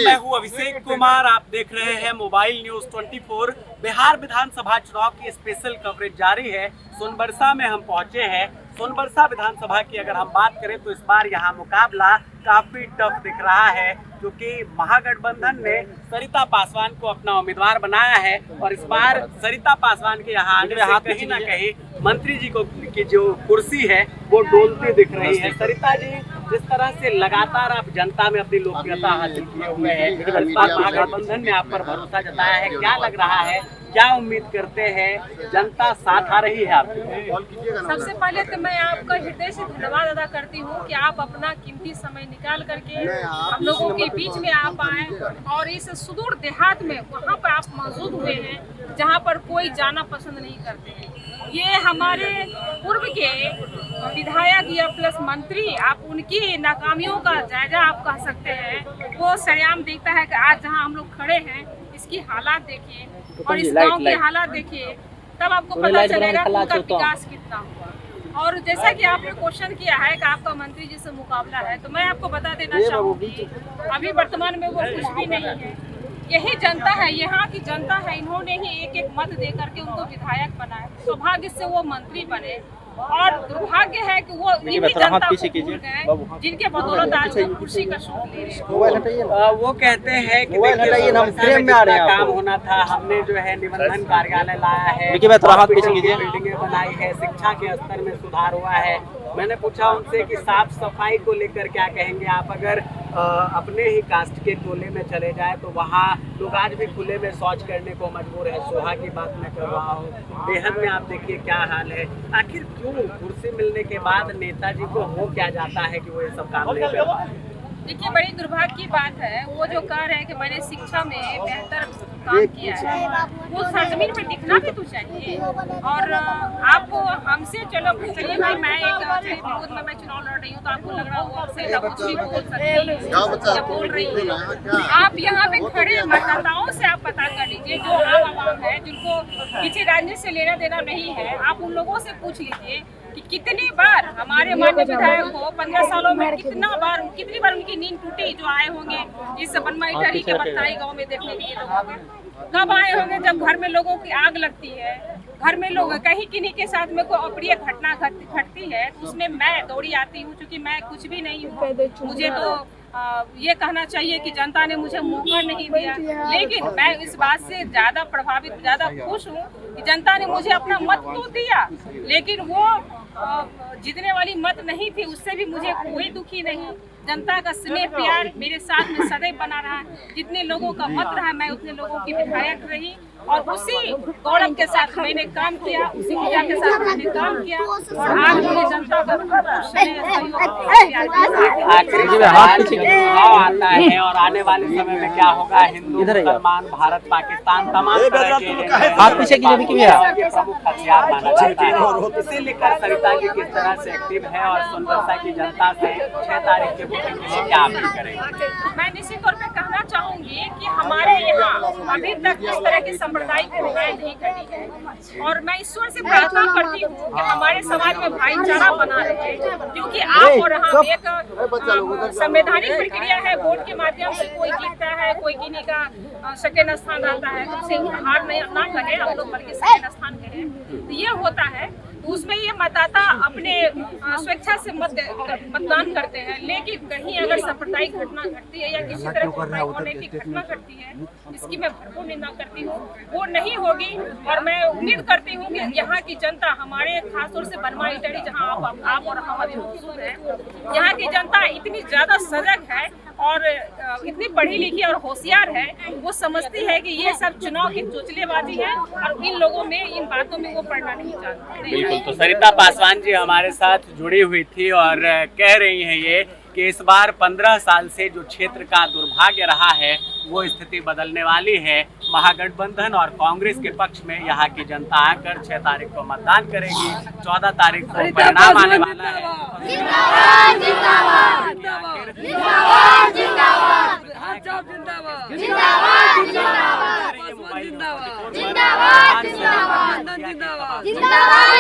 मैं हूं अभिषेक कुमार। आप देख रहे हैं मोबाइल न्यूज 24। बिहार विधानसभा चुनाव की स्पेशल कवरेज जारी है। सोनबरसा में हम पहुंचे हैं। सोनबरसा विधानसभा की अगर हम बात करें तो इस बार यहां मुकाबला काफी टफ दिख रहा है, क्योंकि महागठबंधन ने सरिता पासवान को अपना उम्मीदवार बनाया है और इस बार सरिता पासवान के यहाँ आने से कहीं ना कहीं मंत्री जी को की जो कुर्सी है वो डोलती दिख रही है। सरिता जी, जिस तरह से लगातार आप जनता में अपनी लोकप्रियता हासिल किए हुए हैं, इस बार महागठबंधन ने आप पर भरोसा जताया है, क्या लग रहा है, क्या उम्मीद करते हैं, जनता साथ आ रही है आपके? सबसे पहले तो मैं आपका हृदय से धन्यवाद अदा करती हूँ कि आप अपना कीमती समय निकाल करके हम लोगों के बीच में आप आए और इस सुदूर देहात में वहाँ पर आप मौजूद हुए हैं जहाँ पर कोई जाना पसंद नहीं करते हैं। ये हमारे पूर्व के विधायक या प्लस मंत्री, आप उनकी नाकामियों का जायजा आप कह सकते हैं। वो सरेआम देखता है कि आज जहाँ हम लोग खड़े हैं इसकी हालात देखिए और इस गांव की हालात देखिए, तब आपको पता चलेगा कि उनका विकास कितना हुआ। और जैसा कि आपने क्वेश्चन किया है कि आपका मंत्री जी से मुकाबला है, तो मैं आपको बता देना चाहूँगी अभी वर्तमान में वो कुछ भी नहीं है। यही जनता है, यहाँ की जनता है, इन्होंने ही एक एक मत दे करके उनको विधायक बनाया। सौभाग्य से वो मंत्री बने और दुर्भाग्य है कि वो इन्हीं जनता को भूल गए जिनके बदौलत आज वो कुर्सी का सुख ले रहे हैं। वो कहते हैं कि देखिए काम होना था, हमने जो है निबंधन कार्यालय लाया है, बिल्डिंगें बनाई है, शिक्षा के स्तर में सुधार हुआ है। मैंने पूछा उनसे कि साफ सफाई को लेकर क्या कहेंगे आप? अगर अपने ही कास्ट के टोले में चले जाए तो वहाँ लोग आज भी खुले में शौच करने को मजबूर है। सोहा की बात मैं कर रहा हूँ, बेहद में आप देखिए क्या हाल है। आखिर क्यों कुर्सी मिलने के बाद नेताजी को हो क्या जाता है कि वो ये सब काम नहीं कर पा रहे? देखिए, बड़ी दुर्भाग्य की बात है, वो जो कह रहे हैं कि मैंने शिक्षा में बेहतर काम किया है, वो सरजमीन में दिखना भी तो चाहिए। और आप हमसे चलो चलिए भाई, मैं एक विरोध में मैं चुनाव लड़ रही हूँ तो आपको लग रहा होगा सही कुछ भी बोल सकती है, बोल रही है। आप यहाँ पे खड़े मतदाताओं से आप पता कर लीजिए, जो आम आवाम है जिनको किसी राजनीति से लेना देना नहीं है, आप उन लोगों से पूछ लीजिए कि कितनी बार हमारे माननीय विधायक को 15 सालों में कितनी बार उनकी नींद टूटी, जो आए होंगे इस बनमाइटरी के बत्ताई गांव में देखने के लिए लोगों में। कब आए होंगे जब घर में लोगों की आग लगती है, घर में लोग कहीं किन्हीं के साथ में कोई अप्रिय घटना घटती है तो उसमें मैं दौड़ी आती हूँ, क्योंकि मैं कुछ भी नहीं हूँ। मुझे तो ये कहना चाहिए कि जनता ने मुझे मौका नहीं दिया, लेकिन मैं इस बात से ज़्यादा प्रभावित, ज़्यादा खुश हूँ कि जनता ने मुझे अपना मत तो दिया, लेकिन वो जीतने वाली मत नहीं थी, उससे भी मुझे कोई दुखी नहीं। जनता का स्नेह प्यार मेरे साथ में सदैव बना रहा। जितने लोगों का मत रहा, मैं उतने लोगों की विधायक रही और उसी गौरव के साथ मैंने काम किया, उसी ऊर्जा के साथ मैंने काम किया और आज मुझे जनता का आता है। और आने वाले समय में क्या होगा, हिंदू मुसलमान, भारत पाकिस्तान, तमाम तरह के प्रमुख हथियार माना जाता है। इसे लेकर सरिता जी किस तरह से एक्टिव है और सोनबरसा की जनता से 6 तारीख के वोटिंग के लिए क्या अपील करेंगे? मैं निश्चित तौर पे कहना चाहूंगी कि हमारे यहाँ अभी तक इस तरह की सांप्रदायिक घटनाएं नहीं घटी है और मैं ईश्वर से प्रार्थना करती हूँ कि हमारे समाज में भाईचारा बना रहे, क्योंकि आप और हम एक संवैधानिक प्रक्रिया है। वोट के माध्यम से कोई जीतता है, कोई किन्हीं का सेकेंड स्थान आता है, तो उसे हार ना लगे, हम लोग बल्कि सेकेंड स्थान करें, तो ये होता है। उसमें ये मतदाता अपने स्वेच्छा से मतदान करते हैं, लेकिन कहीं अगर सांप्रदायिक घटना घटती है या किसी तरह की अनैतिक घटना घटती है, इसकी मैं भरपूर निंदा करती हूँ। वो नहीं होगी और मैं उम्मीद करती हूँ कि यहाँ की जनता, हमारे खासतौर से बनमाइटरी जहाँ आप और हम अभी मौजूद हैं, यहाँ की जनता इतनी ज़्यादा सजग है और इतनी पढ़ी लिखी और होशियार है, वो समझती है कि ये सब चुनाव की चोचलेबाजी है और इन लोगों में, इन बातों में वो पढ़ना नहीं चाहते। बिल्कुल, तो सरिता पासवान जी हमारे साथ जुड़ी हुई थी और कह रही हैं ये कि इस बार 15 साल से जो क्षेत्र का दुर्भाग्य रहा है वो स्थिति बदलने वाली है। महागठबंधन और कांग्रेस के पक्ष में यहाँ की जनता आकर 6 तारीख को मतदान करेगी। 14 तारीख को परिणाम आने वाला है। जिंदाबाद।